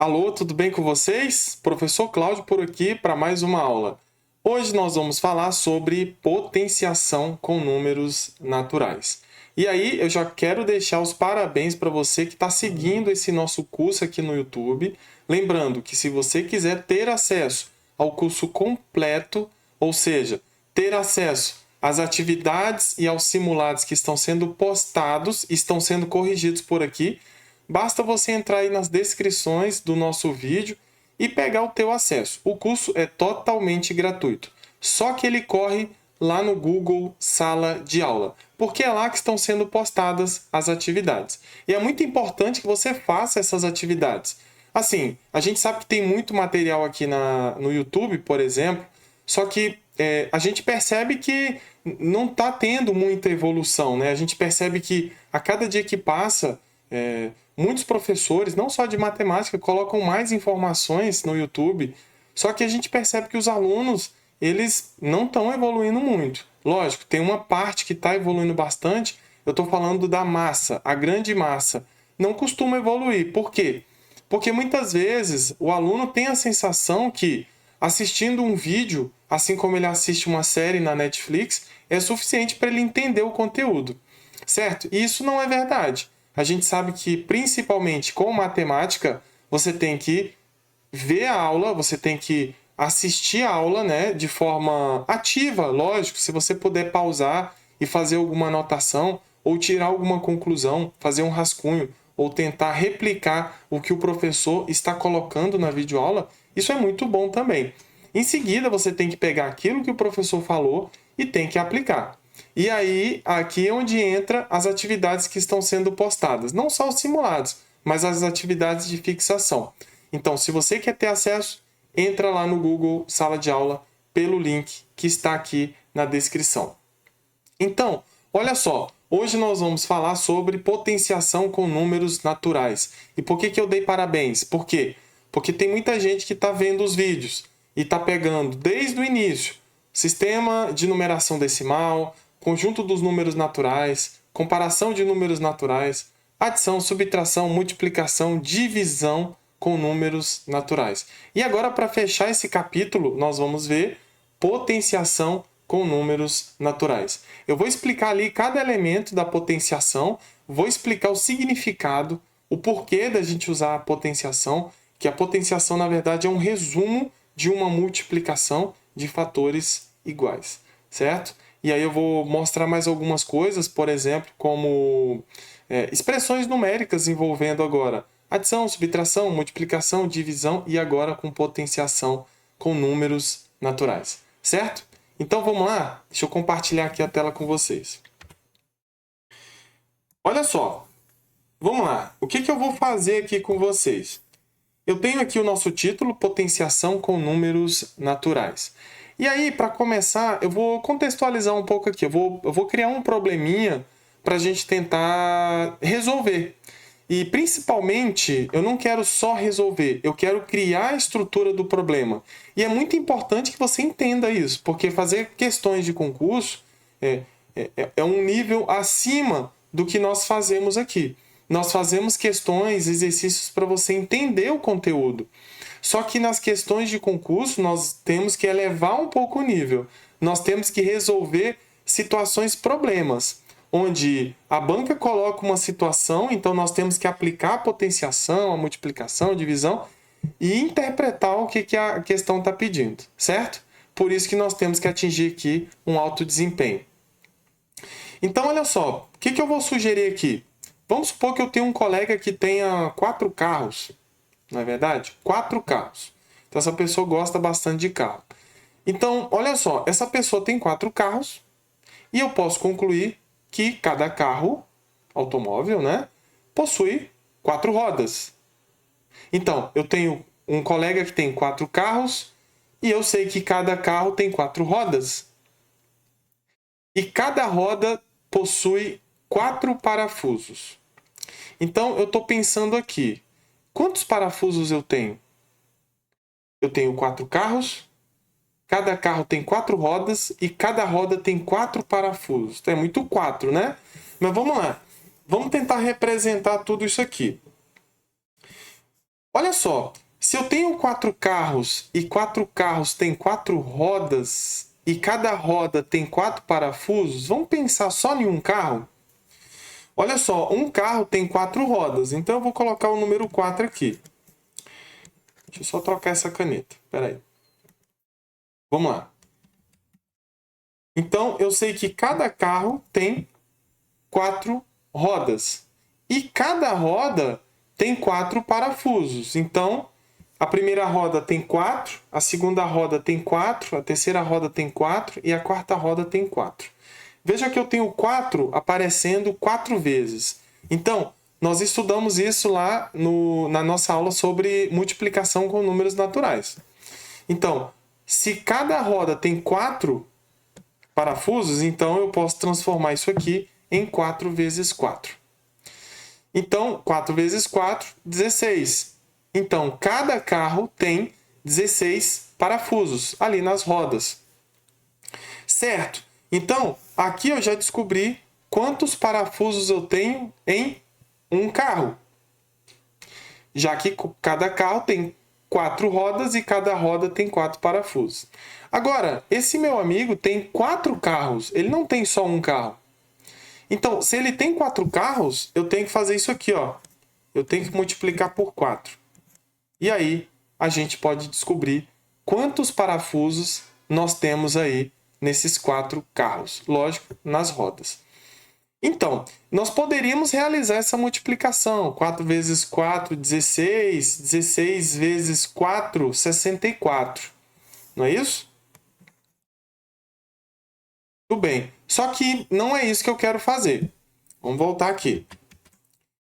Alô, tudo bem com vocês? Professor Cláudio por aqui para mais uma aula. Hoje nós vamos falar sobre potenciação com números naturais. E aí eu já quero deixar os parabéns para você que está seguindo esse nosso curso aqui no YouTube. Lembrando que se você quiser ter acesso ao curso completo, ou seja, ter acesso às atividades e aos simulados que estão sendo postados, estão sendo corrigidos por aqui, basta você entrar aí nas descrições do nosso vídeo e pegar o teu acesso. O curso é totalmente gratuito. Só que ele corre lá no Google Sala de Aula, porque é lá que estão sendo postadas as atividades. E é muito importante que você faça essas atividades. Assim, a gente sabe que tem muito material aqui no YouTube, por exemplo, só que a gente percebe que não está tendo muita evolução, né? A gente percebe que a cada dia que passa, muitos professores, não só de matemática, colocam mais informações no YouTube, só que a gente percebe que os alunos, eles não estão evoluindo muito. Lógico, tem uma parte que está evoluindo bastante, eu estou falando da massa, a grande massa. Não costuma evoluir. Por quê? Porque muitas vezes o aluno tem a sensação que assistindo um vídeo, assim como ele assiste uma série na Netflix, é suficiente para ele entender o conteúdo, certo? E isso não é verdade. A gente sabe que, principalmente com matemática, você tem que ver a aula, você tem que assistir a aula, né, de forma ativa, lógico. Se você puder pausar e fazer alguma anotação, ou tirar alguma conclusão, fazer um rascunho, ou tentar replicar o que o professor está colocando na videoaula, isso é muito bom também. Em seguida, você tem que pegar aquilo que o professor falou e tem que aplicar. E aí, aqui é onde entra as atividades que estão sendo postadas. Não só os simulados, mas as atividades de fixação. Então, se você quer ter acesso, entra lá no Google Sala de Aula pelo link que está aqui na descrição. Então, olha só. Hoje nós vamos falar sobre potenciação com números naturais. E por que eu dei parabéns? Por quê? Porque tem muita gente que está vendo os vídeos e está pegando desde o início sistema de numeração decimal, conjunto dos números naturais, comparação de números naturais, adição, subtração, multiplicação, divisão com números naturais. E agora, para fechar esse capítulo, nós vamos ver potenciação com números naturais. Eu vou explicar ali cada elemento da potenciação, vou explicar o significado, o porquê da gente usar a potenciação, que a potenciação, na verdade, é um resumo de uma multiplicação de fatores iguais, certo? E aí eu vou mostrar mais algumas coisas, por exemplo, como expressões numéricas envolvendo agora adição, subtração, multiplicação, divisão e agora com potenciação com números naturais, certo? Então vamos lá? Deixa eu compartilhar aqui a tela com vocês. Olha só, vamos lá. O que eu vou fazer aqui com vocês? Eu tenho aqui o nosso título, Potenciação com números naturais. E aí, para começar, eu vou contextualizar um pouco aqui. Eu vou criar um probleminha para a gente tentar resolver. E, principalmente, eu não quero só resolver, eu quero criar a estrutura do problema. E é muito importante que você entenda isso, porque fazer questões de concurso é um nível acima do que nós fazemos aqui. Nós fazemos questões, exercícios para você entender o conteúdo. Só que nas questões de concurso, nós temos que elevar um pouco o nível. Nós temos que resolver situações, problemas, onde a banca coloca uma situação, então nós temos que aplicar a potenciação, a multiplicação, a divisão e interpretar o que a questão está pedindo, certo? Por isso que nós temos que atingir aqui um alto desempenho. Então, olha só, o que eu vou sugerir aqui? Vamos supor que eu tenho um colega que tenha 4 carros, não é verdade? 4 carros. Então, essa pessoa gosta bastante de carro. Então, olha só, essa pessoa tem 4 carros e eu posso concluir que cada carro, automóvel, né, possui 4 rodas. Então, eu tenho um colega que tem 4 carros e eu sei que cada carro tem 4 rodas. E cada roda possui 4 parafusos. Então, eu estou pensando aqui, quantos parafusos eu tenho? Eu tenho 4 carros, cada carro tem 4 rodas e cada roda tem 4 parafusos. Então, é muito 4, né? Mas vamos lá. Vamos tentar representar tudo isso aqui. Olha olha só, se eu tenho 4 carros e 4 carros têm 4 rodas e cada roda tem 4 parafusos, vamos pensar só em um carro? Olha só, um carro tem 4 rodas, então eu vou colocar o número 4 aqui. Deixa eu só trocar essa caneta, espera aí. Vamos lá. Então, eu sei que cada carro tem 4 rodas. E cada roda tem 4 parafusos. Então, a primeira roda tem 4, a segunda roda tem 4, a terceira roda tem 4 e a quarta roda tem 4. Veja que eu tenho 4 aparecendo 4 vezes. Então, nós estudamos isso lá na nossa aula sobre multiplicação com números naturais. Então, se cada roda tem 4 parafusos, então eu posso transformar isso aqui em 4 vezes 4. Então, 4 vezes 4, 16. Então, cada carro tem 16 parafusos ali nas rodas. Certo? Então, aqui eu já descobri quantos parafusos eu tenho em um carro. Já que cada carro tem 4 rodas e cada roda tem 4 parafusos. Agora, esse meu amigo tem 4 carros, ele não tem só um carro. Então, se ele tem 4 carros, eu tenho que fazer isso aqui, ó. Eu tenho que multiplicar por 4. E aí, a gente pode descobrir quantos parafusos nós temos aí nesses 4 carros. Lógico, nas rodas. Então, nós poderíamos realizar essa multiplicação. 4 vezes 4, 16. 16 vezes 4, 64. Não é isso? Tudo bem. Só que não é isso que eu quero fazer. Vamos voltar aqui.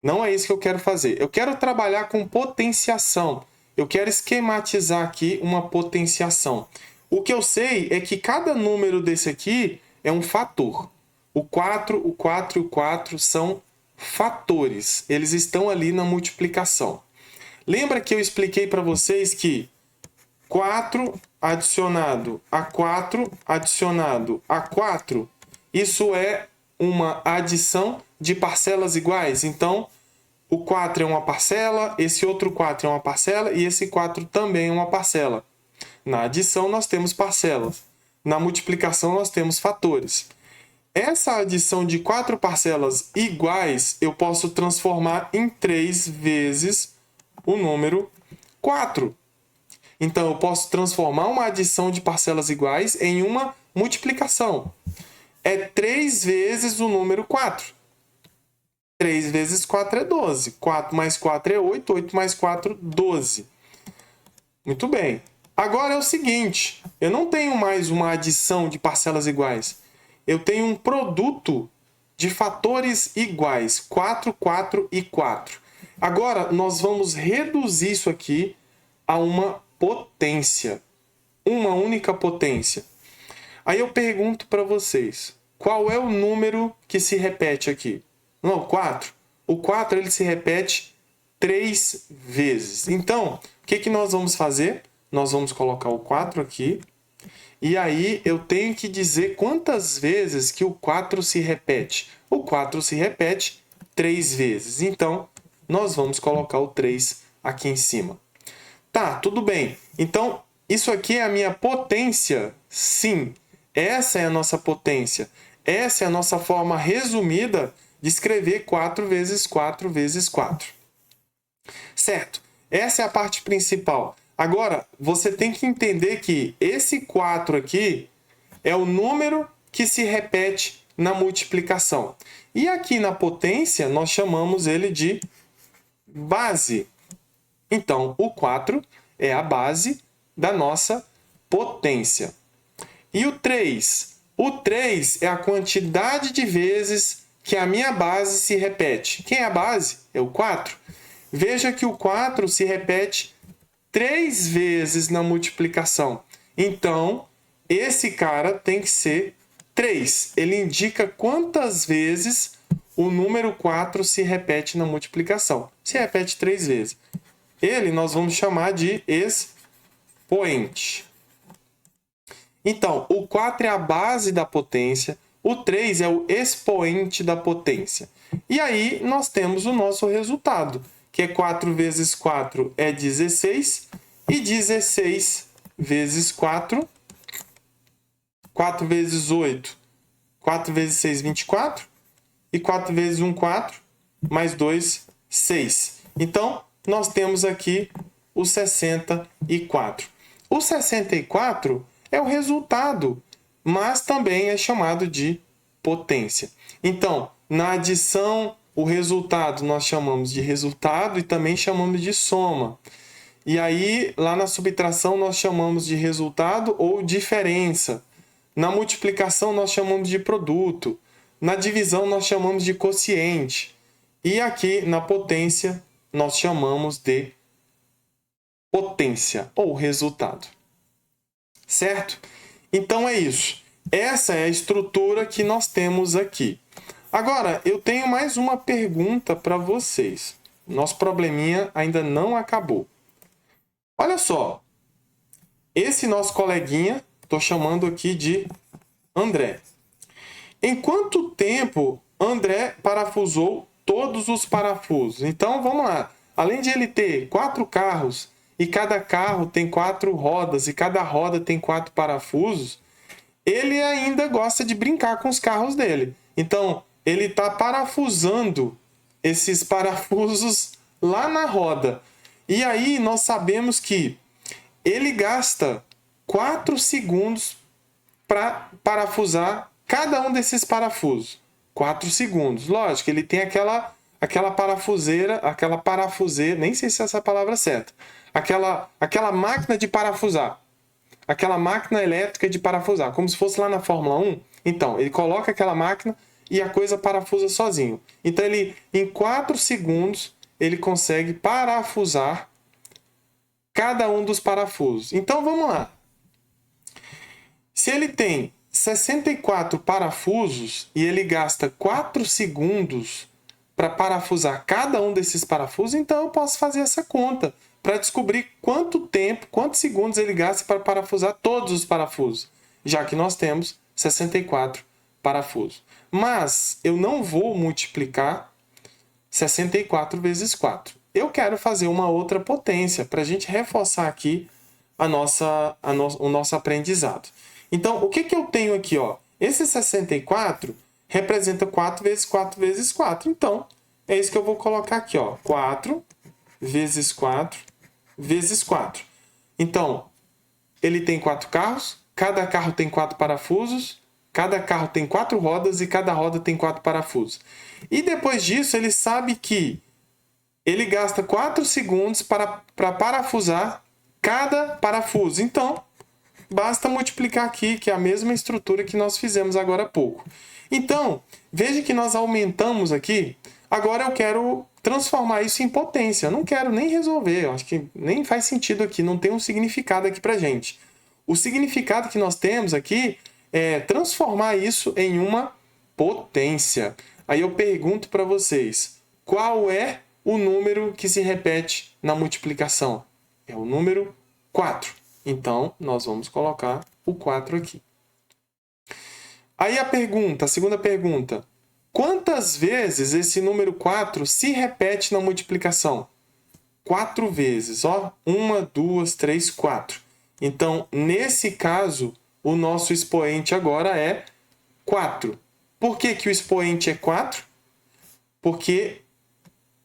Não é isso que eu quero fazer. Eu quero trabalhar com potenciação. Eu quero esquematizar aqui uma potenciação. O que eu sei é que cada número desse aqui é um fator. O 4, o 4 e o 4 são fatores. Eles estão ali na multiplicação. Lembra que eu expliquei para vocês que 4 adicionado a 4 adicionado a 4, isso é uma adição de parcelas iguais. Então, o 4 é uma parcela, esse outro 4 é uma parcela e esse 4 também é uma parcela. Na adição, nós temos parcelas. Na multiplicação, nós temos fatores. Essa adição de 4 parcelas iguais, eu posso transformar em 3 vezes o número 4. Então, eu posso transformar uma adição de parcelas iguais em uma multiplicação. É 3 vezes o número 4. 3 vezes 4 é 12. 4 mais 4 é 8. 8 mais 4, 12. Muito bem. Agora é o seguinte. Eu não tenho mais uma adição de parcelas iguais. Eu tenho um produto de fatores iguais. 4, 4 e 4. Agora, nós vamos reduzir isso aqui a uma potência. Uma única potência. Aí eu pergunto para vocês, qual é o número que se repete aqui? Não, 4. O 4 ele se repete 3 vezes. Então, o que nós vamos fazer? Nós vamos colocar o 4 aqui. E aí eu tenho que dizer quantas vezes que o 4 se repete. O 4 se repete 3 vezes. Então, nós vamos colocar o 3 aqui em cima. Tá, tudo bem. Então, isso aqui é a minha potência? Sim. Essa é a nossa potência. Essa é a nossa forma resumida de escrever 4 vezes 4 vezes 4. Certo? Essa é a parte principal. Agora, você tem que entender que esse 4 aqui é o número que se repete na multiplicação. E aqui na potência, nós chamamos ele de base. Então, o 4 é a base da nossa potência. E o 3? O 3 é a quantidade de vezes que a minha base se repete. Quem é a base? É o 4. Veja que o 4 se repete 3 vezes na multiplicação. Então, esse cara tem que ser 3. Ele indica quantas vezes o número 4 se repete na multiplicação. Se repete 3 vezes. Ele nós vamos chamar de expoente. Então, o 4 é a base da potência, o 3 é o expoente da potência. E aí nós temos o nosso resultado, que é 4 vezes 4 é 16, e 16 vezes 4, 4 vezes 8, 4 vezes 6, 24, e 4 vezes 1, 4, mais 2, 6. Então, nós temos aqui o 64. O 64 é o resultado, mas também é chamado de potência. Então, na adição, o resultado nós chamamos de resultado e também chamamos de soma. E aí, lá na subtração, nós chamamos de resultado ou diferença. Na multiplicação, nós chamamos de produto. Na divisão, nós chamamos de quociente. E aqui, na potência, nós chamamos de potência ou resultado. Certo? Então é isso. Essa é a estrutura que nós temos aqui. Agora, eu tenho mais uma pergunta para vocês. Nosso probleminha ainda não acabou. Olha só. Esse nosso coleguinha, estou chamando aqui de André. Em quanto tempo André parafusou todos os parafusos? Então, vamos lá. Além de ele ter 4 carros, e cada carro tem 4 rodas, e cada roda tem 4 parafusos, ele ainda gosta de brincar com os carros dele. Então, ele está parafusando esses parafusos lá na roda. E aí, nós sabemos que ele gasta 4 segundos para parafusar cada um desses parafusos. 4 segundos. Lógico, ele tem aquela parafuseira, nem sei se é essa palavra certa. Aquela máquina de parafusar. Aquela máquina elétrica de parafusar, como se fosse lá na Fórmula 1. Então, ele coloca aquela máquina e a coisa parafusa sozinho. Então, em 4 segundos, ele consegue parafusar cada um dos parafusos. Então, vamos lá. Se ele tem 64 parafusos e ele gasta 4 segundos para parafusar cada um desses parafusos, então eu posso fazer essa conta para descobrir quantos segundos ele gasta para parafusar todos os parafusos, já que nós temos 64 parafusos. Mas eu não vou multiplicar 64 vezes 4. Eu quero fazer uma outra potência para a gente reforçar aqui o nosso aprendizado. Então, o que eu tenho aqui? Ó? Esse 64 representa 4 vezes 4 vezes 4. Então, é isso que eu vou colocar aqui. Ó. 4 vezes 4 vezes 4. Então, ele tem 4 carros, cada carro tem 4 parafusos, cada carro tem 4 rodas e cada roda tem 4 parafusos. E depois disso, ele sabe que ele gasta 4 segundos para parafusar cada parafuso. Então, basta multiplicar aqui, que é a mesma estrutura que nós fizemos agora há pouco. Então, veja que nós aumentamos aqui. Agora eu quero transformar isso em potência. Eu não quero nem resolver. Eu acho que nem faz sentido aqui. Não tem um significado aqui para gente. O significado que nós temos aqui é transformar isso em uma potência. Aí eu pergunto para vocês, qual é o número que se repete na multiplicação? É o número 4. Então, nós vamos colocar o 4 aqui. Aí a segunda pergunta. Quantas vezes esse número 4 se repete na multiplicação? 4 vezes, ó. 1, 2, 3, 4. Então, nesse caso, o nosso expoente agora é 4. Por que o expoente é 4? Porque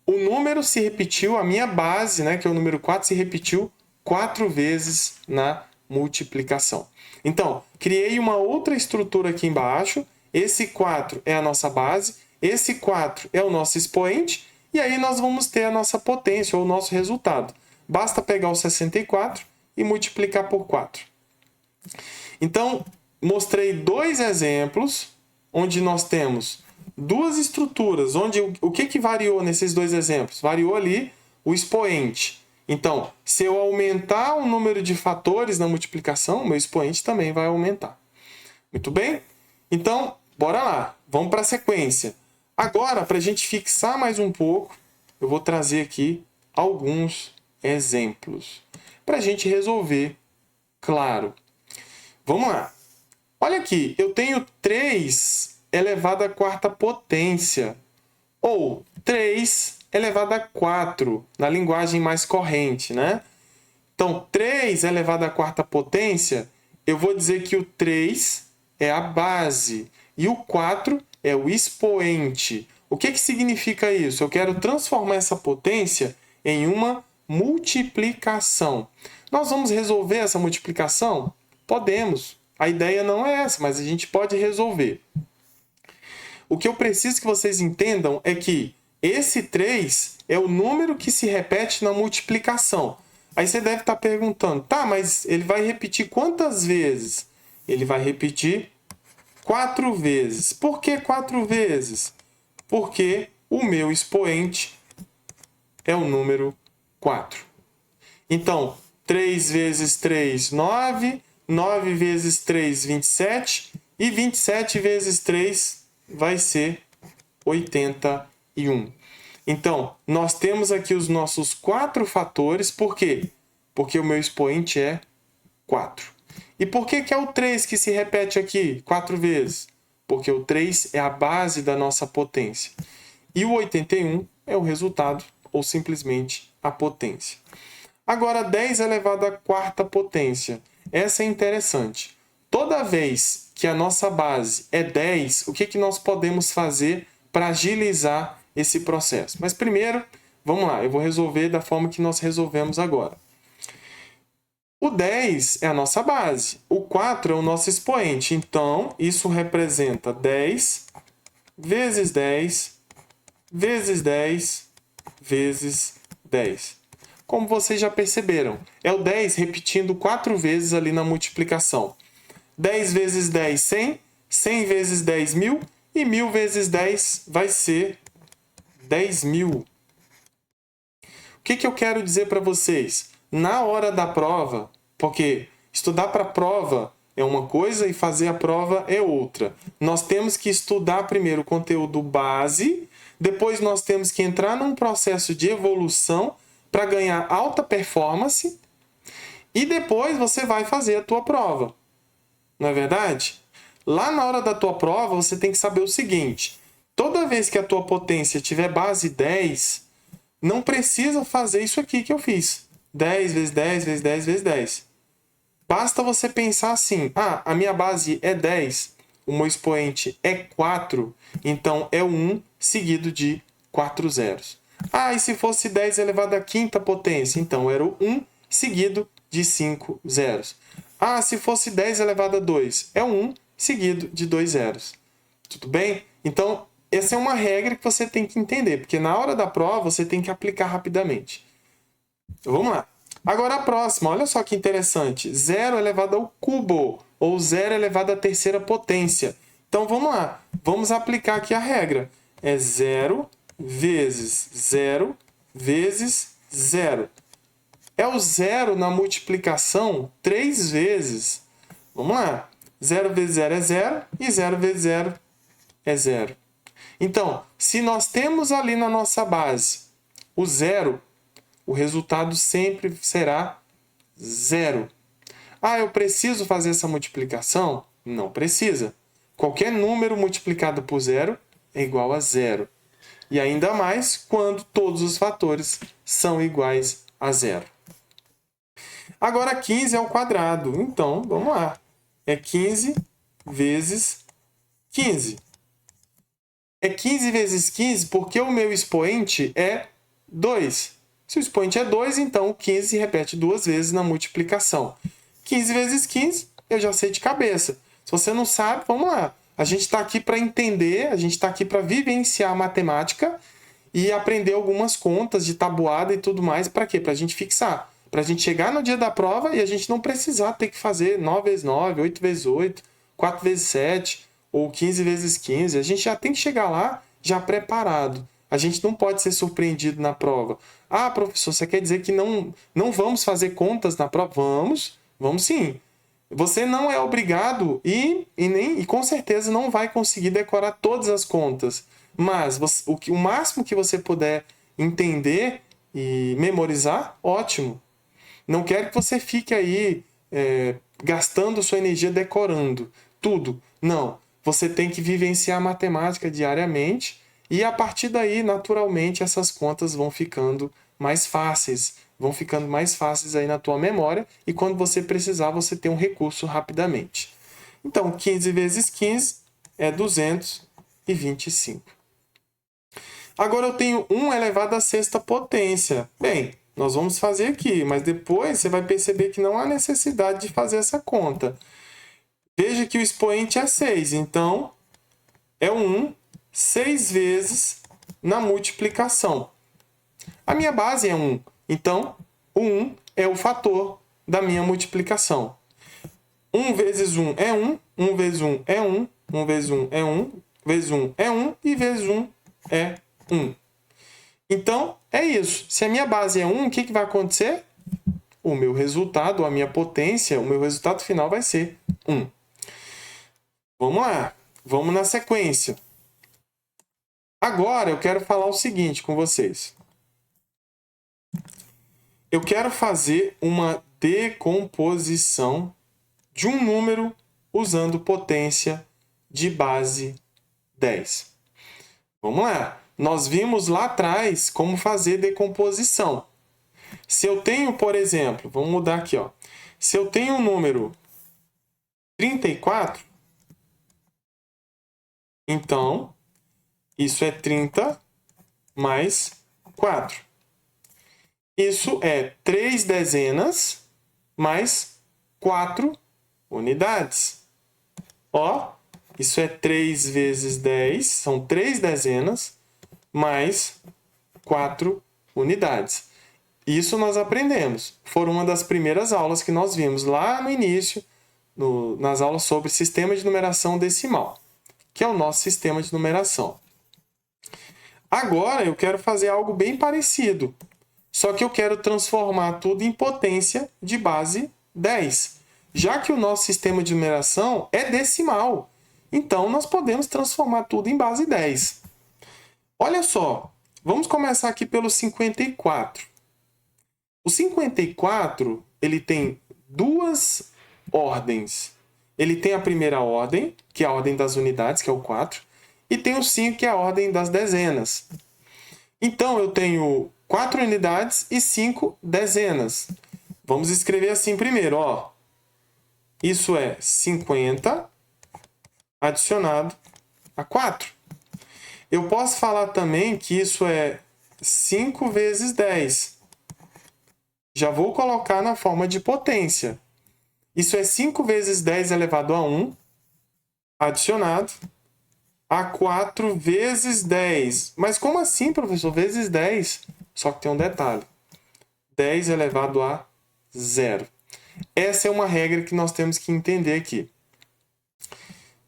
o número se repetiu, a minha base, né, que é o número 4, se repetiu 4 vezes na multiplicação. Então, criei uma outra estrutura aqui embaixo. Esse 4 é a nossa base, esse 4 é o nosso expoente, e aí nós vamos ter a nossa potência, ou o nosso resultado. Basta pegar o 64 e multiplicar por 4. Então, mostrei 2 exemplos, onde nós temos 2 estruturas, onde o que variou nesses 2 exemplos? Variou ali o expoente. Então, se eu aumentar o número de fatores na multiplicação, meu expoente também vai aumentar. Muito bem? Então, bora lá. Vamos para a sequência. Agora, para a gente fixar mais um pouco, eu vou trazer aqui alguns exemplos para a gente resolver, claro. Vamos lá. Olha aqui, eu tenho 3 elevado à quarta potência, ou 3 elevado a 4, na linguagem mais corrente, né? Então, 3 elevado à quarta potência, eu vou dizer que o 3 é a base e o 4 é o expoente. O que significa isso? Eu quero transformar essa potência em uma multiplicação. Nós vamos resolver essa multiplicação? Podemos. A ideia não é essa, mas a gente pode resolver. O que eu preciso que vocês entendam é que esse 3 é o número que se repete na multiplicação. Aí você deve estar perguntando, tá, mas ele vai repetir quantas vezes? Ele vai repetir 4 vezes. Por que 4 vezes? Porque o meu expoente é o número 4. Então, 3 vezes 3, 9. 9 vezes 3, 27. E 27 vezes 3 vai ser 81. Então, nós temos aqui os nossos 4 fatores. Por quê? Porque o meu expoente é 4. E por que é o 3 que se repete aqui 4 vezes? Porque o 3 é a base da nossa potência. E o 81 é o resultado, ou simplesmente a potência. Agora, 10 elevado à quarta potência. Essa é interessante. Toda vez que a nossa base é 10, o que nós podemos fazer para agilizar esse processo? Mas primeiro, vamos lá, eu vou resolver da forma que nós resolvemos agora. O 10 é a nossa base, o 4 é o nosso expoente. Então, isso representa 10 vezes 10 vezes 10 vezes 10. Como vocês já perceberam, é o 10 repetindo 4 vezes ali na multiplicação. 10 vezes 10, 100. 100 vezes 10, 1000. E 1000 vezes 10 vai ser 10.000. O que eu quero dizer para vocês? Na hora da prova, porque estudar para a prova é uma coisa e fazer a prova é outra. Nós temos que estudar primeiro o conteúdo base, depois nós temos que entrar num processo de evolução para ganhar alta performance e depois você vai fazer a tua prova. Não é verdade? Lá na hora da tua prova, você tem que saber o seguinte: toda vez que a tua potência tiver base 10, não precisa fazer isso aqui que eu fiz. 10 vezes 10 vezes 10 vezes 10. Basta você pensar assim: a minha base é 10, o meu expoente é 4, então é 1 seguido de 4 zeros. E se fosse 10 elevado à quinta potência? Então era o 1 seguido de 5 zeros. Se fosse 10 elevado a 2? É o 1 seguido de 2 zeros. Tudo bem? Então, essa é uma regra que você tem que entender, porque na hora da prova você tem que aplicar rapidamente. Então, vamos lá. Agora a próxima, olha só que interessante. 0 elevado ao cubo, ou 0 elevado à terceira potência. Então vamos lá, vamos aplicar aqui a regra. É 0 vezes 0 vezes 0. É o 0 na multiplicação 3 vezes. Vamos lá. 0 vezes 0 é 0 e 0 vezes 0 é 0. Então, se nós temos ali na nossa base o 0, o resultado sempre será 0. Eu preciso fazer essa multiplicação? Não precisa. Qualquer número multiplicado por 0 é igual a 0. E ainda mais quando todos os fatores são iguais a 0. Agora 15 ao quadrado. Então, vamos lá. É 15 vezes 15. É 15 vezes 15 porque o meu expoente é 2. Se o expoente é 2, então o 15 se repete 2 vezes na multiplicação. 15 vezes 15, eu já sei de cabeça. Se você não sabe, vamos lá. A gente está aqui para entender, a gente está aqui para vivenciar a matemática e aprender algumas contas de tabuada e tudo mais. Para quê? Para a gente fixar. Para a gente chegar no dia da prova e a gente não precisar ter que fazer 9 vezes 9, 8 vezes 8, 4 vezes 7 ou 15 vezes 15. A gente já tem que chegar lá já preparado. A gente não pode ser surpreendido na prova. Professor, você quer dizer que não vamos fazer contas na prova? Vamos sim. Você não é obrigado e com certeza não vai conseguir decorar todas as contas. Mas o máximo que você puder entender e memorizar, ótimo. Não quero que você fique aí gastando sua energia decorando tudo. Não. Você tem que vivenciar a matemática diariamente E a partir daí, naturalmente, essas contas vão ficando mais fáceis. Vão ficando mais fáceis aí na tua memória. E quando você precisar, você tem um recurso rapidamente. Então, 15 vezes 15 é 225. Agora eu tenho 1 elevado à sexta potência. Bem, nós vamos fazer aqui, mas depois você vai perceber que não há necessidade de fazer essa conta. Veja que o expoente é 6, então é 1 6 vezes na multiplicação. A minha base é 1, então o 1 é o fator da minha multiplicação. 1 vezes 1 é 1, 1 vezes 1 é 1, 1 vezes 1 é 1, vezes 1 é 1 e vezes 1 é 1. Então, é isso. Se a minha base é 1, o que vai acontecer? O meu resultado, a minha potência, o meu resultado final vai ser 1. Vamos lá. Vamos na sequência. Agora, eu quero falar o seguinte com vocês. Eu quero fazer uma decomposição de um número usando potência de base 10. Vamos lá. Nós vimos lá atrás como fazer decomposição. Se eu tenho, por exemplo, vamos mudar aqui, ó. Se eu tenho o número 34, então isso é 30 mais 4. Isso é 3 dezenas mais 4 unidades. Ó, isso é 3 vezes 10, são 3 dezenas mais 4 unidades. Isso nós aprendemos. Foi uma das primeiras aulas que nós vimos lá no início, nas aulas sobre sistema de numeração decimal, que é o nosso sistema de numeração. Agora eu quero fazer algo bem parecido, só que eu quero transformar tudo em potência de base 10. Já que o nosso sistema de numeração é decimal, então nós podemos transformar tudo em base 10. Olha só, vamos começar aqui pelo 54. O 54, ele tem duas ordens. Ele tem a primeira ordem, que é a ordem das unidades, que é o 4, e tem o 5, que é a ordem das dezenas. Então, eu tenho 4 unidades e 5 dezenas. Vamos escrever assim primeiro, ó. Isso é 50 adicionado a 4. Eu posso falar também que isso é 5 vezes 10. Já vou colocar na forma de potência. Isso é 5 vezes 10 elevado a 1, adicionado a 4 vezes 10. Mas como assim, professor? Vezes 10? Só que tem um detalhe. 10 elevado a 0. Essa é uma regra que nós temos que entender aqui.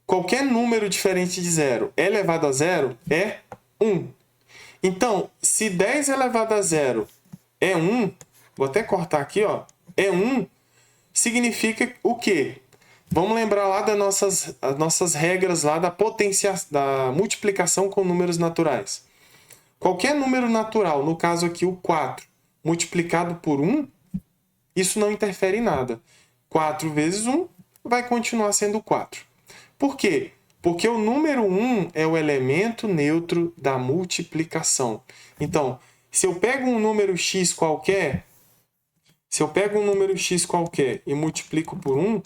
Qualquer número diferente de 0 elevado a 0 é 1. Então, se 10 elevado a 0 é 1, vou até cortar aqui, ó, é 1, significa o quê? Vamos lembrar lá das nossas regras lá da multiplicação com números naturais. Qualquer número natural, no caso aqui o 4, multiplicado por 1, isso não interfere em nada. 4 vezes 1 vai continuar sendo 4. Por quê? Porque o número 1 é o elemento neutro da multiplicação. Então, se eu pego um número x qualquer, e multiplico por 1,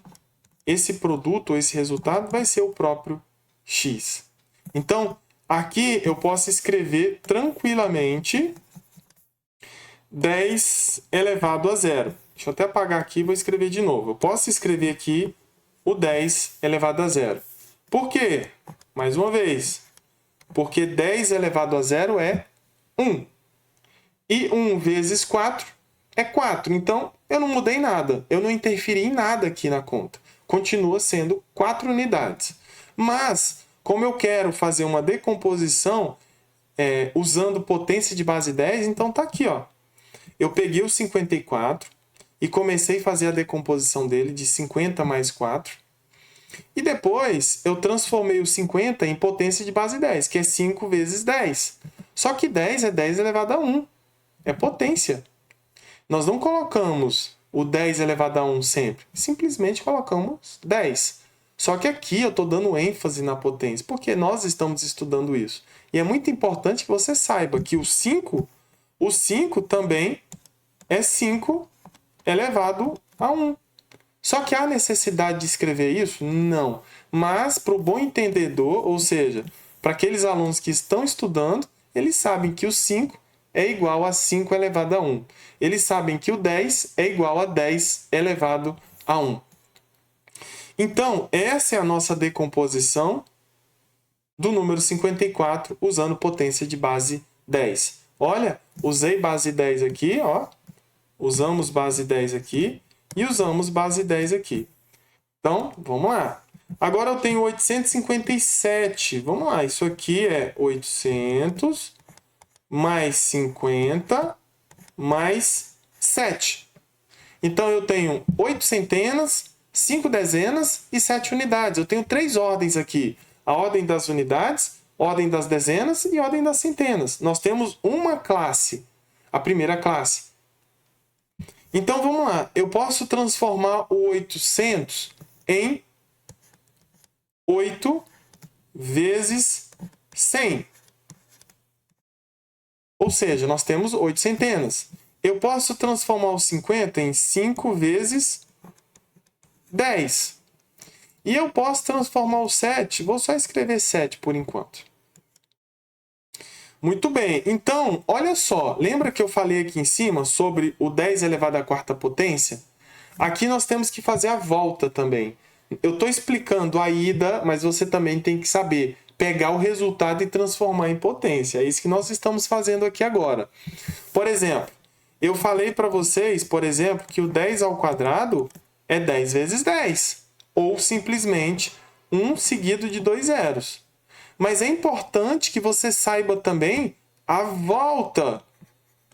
esse produto, ou esse resultado, vai ser o próprio x. Então, aqui eu posso escrever tranquilamente 10 elevado a 0. Deixa eu até apagar aqui e vou escrever de novo. Eu posso escrever aqui o 10 elevado a 0. Por quê? Mais uma vez. Porque 10 elevado a 0 é 1. E 1 vezes 4 é 4. Então, eu não mudei nada. Eu não interferi em nada aqui na conta. Continua sendo 4 unidades. Mas, como eu quero fazer uma decomposição usando potência de base 10, então tá aqui, ó. Eu peguei o 54 e comecei a fazer a decomposição dele de 50 mais 4. E depois eu transformei o 50 em potência de base 10, que é 5 vezes 10. Só que 10 é 10 elevado a 1. É potência. Nós não colocamos o 10 elevado a 1 sempre. Simplesmente colocamos 10. Só que aqui eu estou dando ênfase na potência, porque nós estamos estudando isso. E é muito importante que você saiba que o 5 também é 5 elevado a 1. Só que há necessidade de escrever isso? Não. Mas, para o bom entendedor, ou seja, para aqueles alunos que estão estudando, eles sabem que o 5 é igual a 5 elevado a 1. Eles sabem que o 10 é igual a 10 elevado a 1. Então, essa é a nossa decomposição do número 54 usando potência de base 10. Olha, usei base 10 aqui, ó. Usamos base 10 aqui e usamos base 10 aqui. Então, vamos lá. Agora eu tenho 857. Vamos lá, isso aqui é 800 mais 50 mais 7. Então, eu tenho 8 centenas, 5 dezenas e 7 unidades. Eu tenho 3 ordens aqui. A ordem das unidades, ordem das dezenas e ordem das centenas. Nós temos uma classe, a primeira classe. Então, vamos lá. Eu posso transformar o 800 em 8 vezes 100. Ou seja, nós temos 8 centenas. Eu posso transformar o 50 em 5 vezes 10. E eu posso transformar o 7, vou só escrever 7 por enquanto. Muito bem, então, olha só, lembra que eu falei aqui em cima sobre o 10 elevado à quarta potência? Aqui nós temos que fazer a volta também. Eu estou explicando a ida, mas você também tem que saber pegar o resultado e transformar em potência. É isso que nós estamos fazendo aqui agora. Por exemplo, eu falei para vocês, por exemplo, que o 10 ao quadrado é 10 vezes 10. Ou simplesmente 1 seguido de 2 zeros. Mas é importante que você saiba também a volta.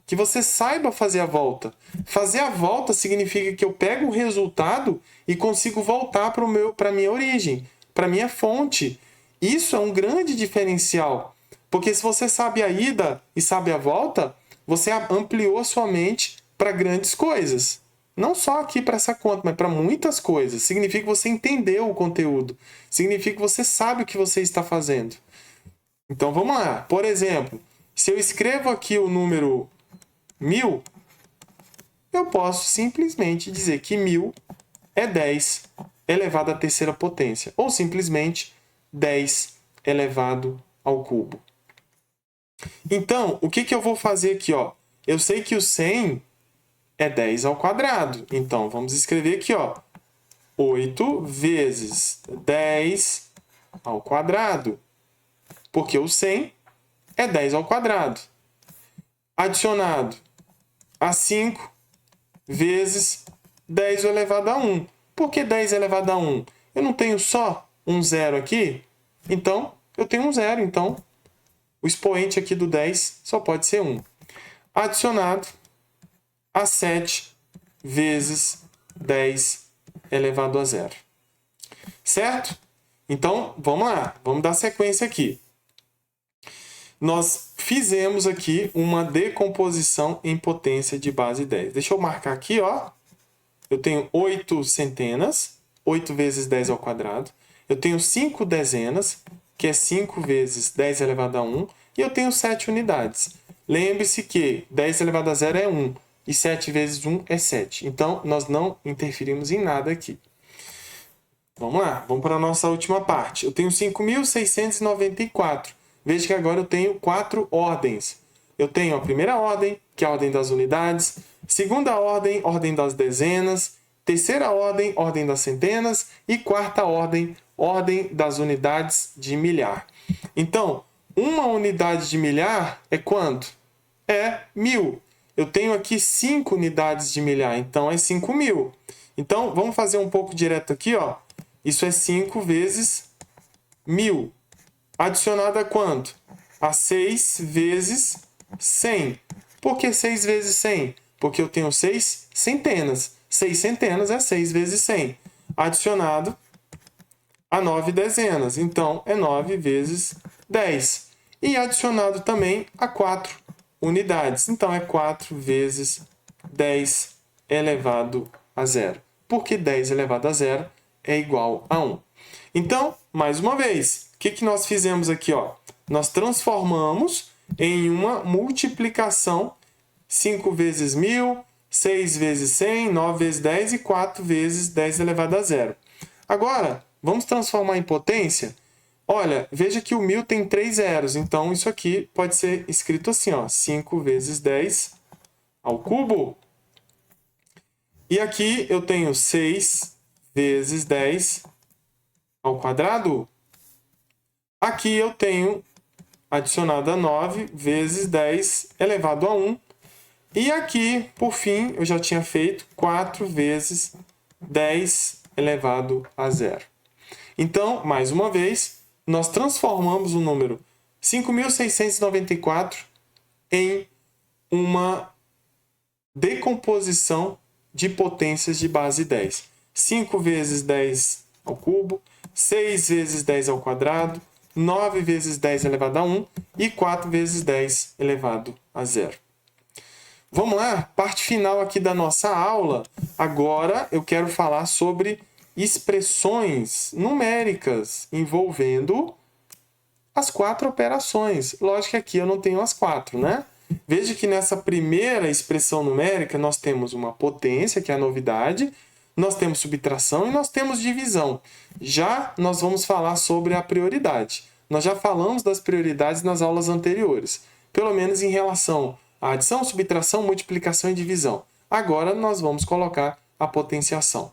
Que você saiba fazer a volta. Fazer a volta significa que eu pego o resultado e consigo voltar para a minha origem, para a minha fonte. Isso é um grande diferencial. Porque se você sabe a ida e sabe a volta, você ampliou a sua mente para grandes coisas. Não só aqui para essa conta, mas para muitas coisas. Significa que você entendeu o conteúdo. Significa que você sabe o que você está fazendo. Então, vamos lá. Por exemplo, se eu escrevo aqui o número 1000, eu posso simplesmente dizer que 1000 é 10 elevado à terceira potência. Ou simplesmente 10 elevado ao cubo. Então, o que eu vou fazer aqui? Ó? Eu sei que o 100 é 10 ao quadrado. Então, vamos escrever aqui, ó, 8 vezes 10 ao quadrado. Porque o 100 é 10 ao quadrado. Adicionado a 5 vezes 10 elevado a 1. Por que 10 elevado a 1? Eu não tenho só um zero aqui? Então, eu tenho um zero. Então, o expoente aqui do 10 só pode ser 1. Adicionado a 7 vezes 10 elevado a 0. Certo? Então, vamos lá. Vamos dar sequência aqui. Nós fizemos aqui uma decomposição em potência de base 10. Deixa eu marcar aqui, ó. Eu tenho 8 centenas, 8 vezes 10 ao quadrado. Eu tenho 5 dezenas, que é 5 vezes 10 elevado a 1. E eu tenho 7 unidades. Lembre-se que 10 elevado a 0 é 1. E 7 vezes 1 é 7. Então, nós não interferimos em nada aqui. Vamos lá, vamos para a nossa última parte. Eu tenho 5.694. Veja que agora eu tenho 4 ordens. Eu tenho a primeira ordem, que é a ordem das unidades. Segunda ordem, ordem das dezenas. Terceira ordem, ordem das centenas. E quarta ordem, ordem das unidades de milhar. Então, uma unidade de milhar é quanto? É 1000. Eu tenho aqui 5 unidades de milhar, então é 5.000. Então, vamos fazer um pouco direto aqui, ó. Isso é 5 vezes 1000. Adicionado a quanto? A 6 vezes 100. Por que 6 vezes 100? Porque eu tenho 6 centenas. 6 centenas é 6 vezes 100. Adicionado a 9 dezenas. Então, é 9 vezes 10. E adicionado também a 4 unidades. Então, é 4 vezes 10 elevado a 0. Porque 10 elevado a 0 é igual a 1. Então, mais uma vez, o que nós fizemos aqui? Ó? Nós transformamos em uma multiplicação 5 vezes 1.000, 6 vezes 100, 9 vezes 10 e 4 vezes 10 elevado a zero. Agora, vamos transformar em potência? Olha, veja que o 1.000 tem 3 zeros, então isso aqui pode ser escrito assim, ó, 5 vezes 10 ao cubo. E aqui eu tenho 6 vezes 10 ao quadrado. Aqui eu tenho adicionado a 9 vezes 10 elevado a 1. E aqui, por fim, eu já tinha feito 4 vezes 10 elevado a zero. Então, mais uma vez, nós transformamos o número 5.694 em uma decomposição de potências de base 10. 5 vezes 10 ao cubo, 6 vezes 10 ao quadrado, 9 vezes 10 elevado a 1 e 4 vezes 10 elevado a zero. Vamos lá, parte final aqui da nossa aula. Agora eu quero falar sobre expressões numéricas envolvendo as 4 operações. Lógico que aqui eu não tenho as 4, né? Veja que nessa primeira expressão numérica nós temos uma potência, que é a novidade, nós temos subtração e nós temos divisão. Já nós vamos falar sobre a prioridade. Nós já falamos das prioridades nas aulas anteriores, pelo menos em relação à adição, subtração, multiplicação e divisão. Agora nós vamos colocar a potenciação.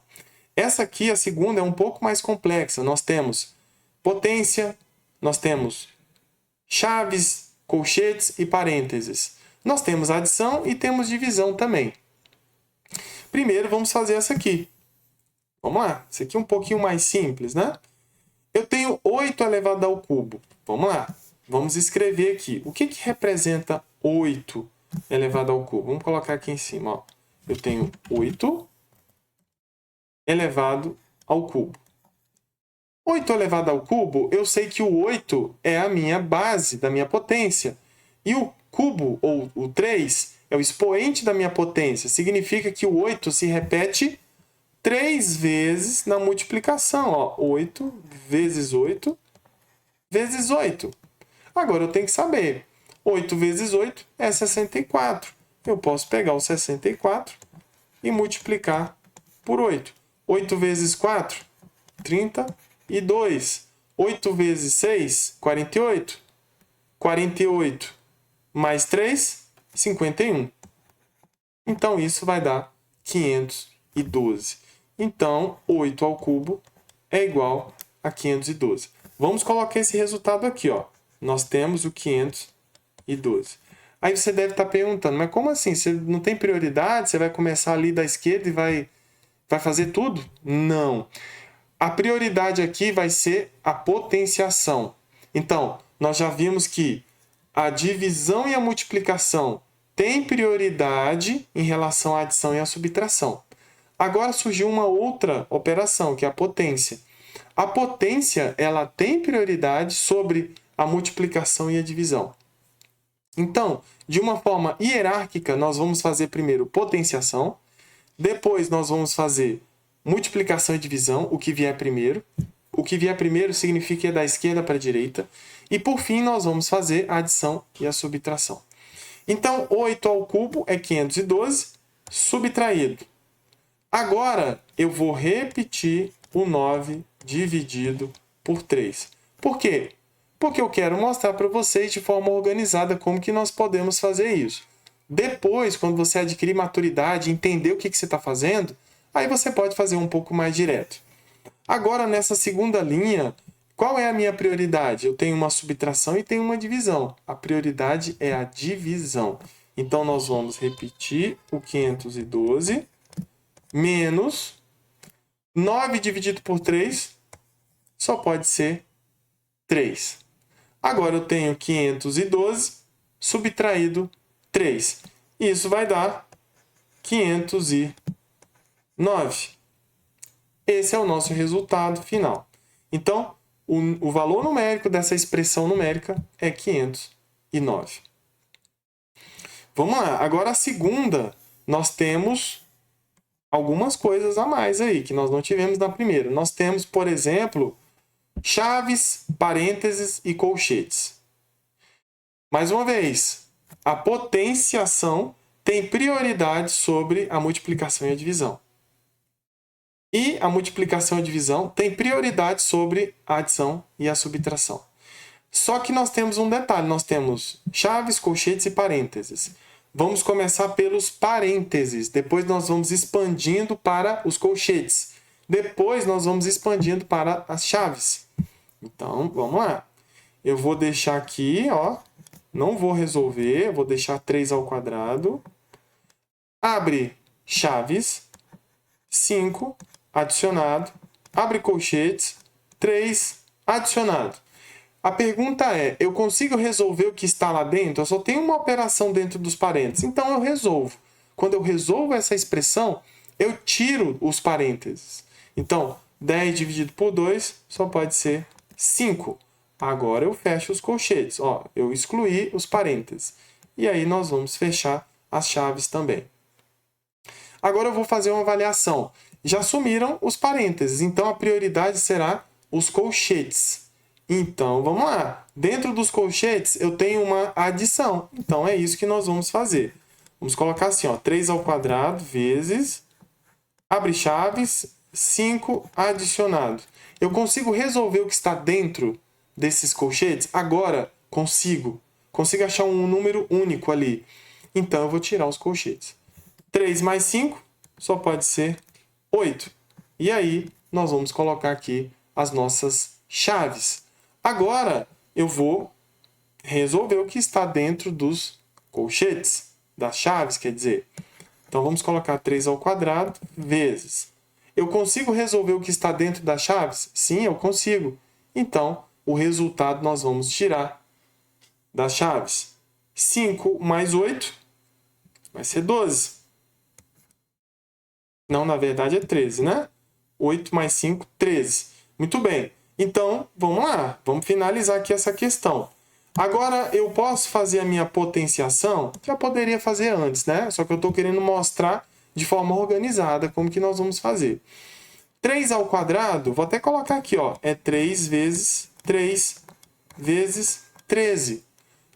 Essa aqui, a segunda, é um pouco mais complexa. Nós temos potência, nós temos chaves, colchetes e parênteses. Nós temos adição e temos divisão também. Primeiro, vamos fazer essa aqui. Vamos lá. Isso aqui é um pouquinho mais simples, né? Eu tenho 8 elevado ao cubo. Vamos lá. Vamos escrever aqui. O que representa 8 elevado ao cubo? Vamos colocar aqui em cima. Ó. Eu tenho 8 elevado ao cubo. 8 elevado ao cubo, eu sei que o 8 é a minha base da minha potência. E o cubo, ou o 3, é o expoente da minha potência. Significa que o 8 se repete 3 vezes na multiplicação. Ó, 8 vezes 8 vezes 8. Agora eu tenho que saber. 8 vezes 8 é 64. Eu posso pegar o 64 e multiplicar por 8. 8 vezes 4, 32. 8 vezes 6, 48. 48 mais 3, 51. Então, isso vai dar 512. Então, 8 ao cubo é igual a 512. Vamos colocar esse resultado aqui. Ó. Nós temos o 512. Aí você deve estar perguntando, mas como assim? Você não tem prioridade? Você vai começar ali da esquerda e vai fazer tudo? Não. A prioridade aqui vai ser a potenciação. Então, nós já vimos que a divisão e a multiplicação têm prioridade em relação à adição e à subtração. Agora surgiu uma outra operação, que é a potência. A potência, ela tem prioridade sobre a multiplicação e a divisão. Então, de uma forma hierárquica, nós vamos fazer primeiro potenciação, depois nós vamos fazer multiplicação e divisão, o que vier primeiro. O que vier primeiro significa que é da esquerda para a direita. E por fim, nós vamos fazer a adição e a subtração. Então, 8 ao cubo é 512, subtraído. Agora, eu vou repetir o 9 dividido por 3. Por quê? Porque eu quero mostrar para vocês de forma organizada como que nós podemos fazer isso. Depois, quando você adquirir maturidade, entender o que você está fazendo, aí você pode fazer um pouco mais direto. Agora, nessa segunda linha, qual é a minha prioridade? Eu tenho uma subtração e tenho uma divisão. A prioridade é a divisão. Então, nós vamos repetir o 512 menos 9 dividido por 3 só pode ser 3. Agora, eu tenho 512 subtraído 3. Isso vai dar 509. Esse é o nosso resultado final. Então, o valor numérico dessa expressão numérica é 509. Vamos lá. Agora, a segunda, nós temos algumas coisas a mais aí, que nós não tivemos na primeira. Nós temos, por exemplo, chaves, parênteses e colchetes. Mais uma vez, a potenciação tem prioridade sobre a multiplicação e a divisão. E a multiplicação e a divisão tem prioridade sobre a adição e a subtração. Só que nós temos um detalhe, nós temos chaves, colchetes e parênteses. Vamos começar pelos parênteses, depois nós vamos expandindo para os colchetes. Depois nós vamos expandindo para as chaves. Então, vamos lá. Eu vou deixar aqui, ó, não vou resolver, vou deixar 3 ao quadrado. Abre chaves, 5, adicionado. Abre colchetes, 3, adicionado. A pergunta é, eu consigo resolver o que está lá dentro? Eu só tenho uma operação dentro dos parênteses, então eu resolvo. Quando eu resolvo essa expressão, eu tiro os parênteses. Então, 10 dividido por 2 só pode ser 5. Agora eu fecho os colchetes. Ó, eu excluí os parênteses. E aí nós vamos fechar as chaves também. Agora eu vou fazer uma avaliação. Já sumiram os parênteses, então a prioridade será os colchetes. Então, vamos lá. Dentro dos colchetes, eu tenho uma adição. Então, é isso que nós vamos fazer. Vamos colocar assim, ó, 3 ao quadrado vezes, abre chaves, 5 adicionado. Eu consigo resolver o que está dentro desses colchetes? Agora, consigo. Consigo achar um número único ali. Então, eu vou tirar os colchetes. 3 mais 5 só pode ser 8. E aí, nós vamos colocar aqui as nossas chaves. Agora, eu vou resolver o que está dentro dos colchetes, das chaves, quer dizer. Então, vamos colocar 3 ao quadrado vezes. Eu consigo resolver o que está dentro das chaves? Sim, eu consigo. Então, o resultado nós vamos tirar das chaves. 5 mais 8 vai ser 12. Não, na verdade é 13, né? 8 mais 5, 13. Muito bem. Então, vamos lá. Vamos finalizar aqui essa questão. Agora, eu posso fazer a minha potenciação? Já poderia fazer antes, né? Só que eu estou querendo mostrar de forma organizada como que nós vamos fazer. 3 ao quadrado, vou até colocar aqui, ó. É 3 vezes 3 vezes 13.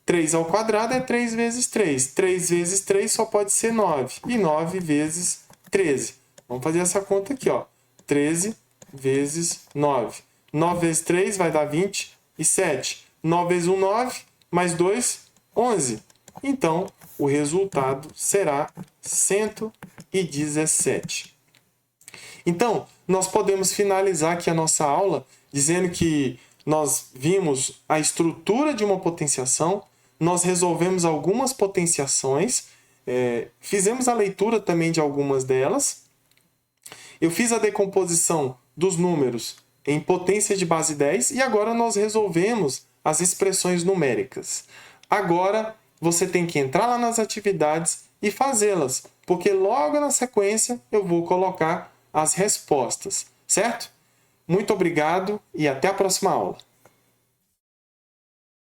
3 ao quadrado é 3 vezes 3. 3 vezes 3 só pode ser 9. E 9 vezes 13. Vamos fazer essa conta aqui, ó. 13 vezes 9. 9 vezes 3 vai dar 27. 9 vezes 1, 9. Mais 2, 11. Então, o resultado será 117. Então, nós podemos finalizar aqui a nossa aula dizendo que nós vimos a estrutura de uma potenciação, nós resolvemos algumas potenciações, fizemos a leitura também de algumas delas. Eu fiz a decomposição dos números em potência de base 10 e agora nós resolvemos as expressões numéricas. Agora você tem que entrar lá nas atividades e fazê-las, porque logo na sequência eu vou colocar as respostas, certo? Muito obrigado e até a próxima aula.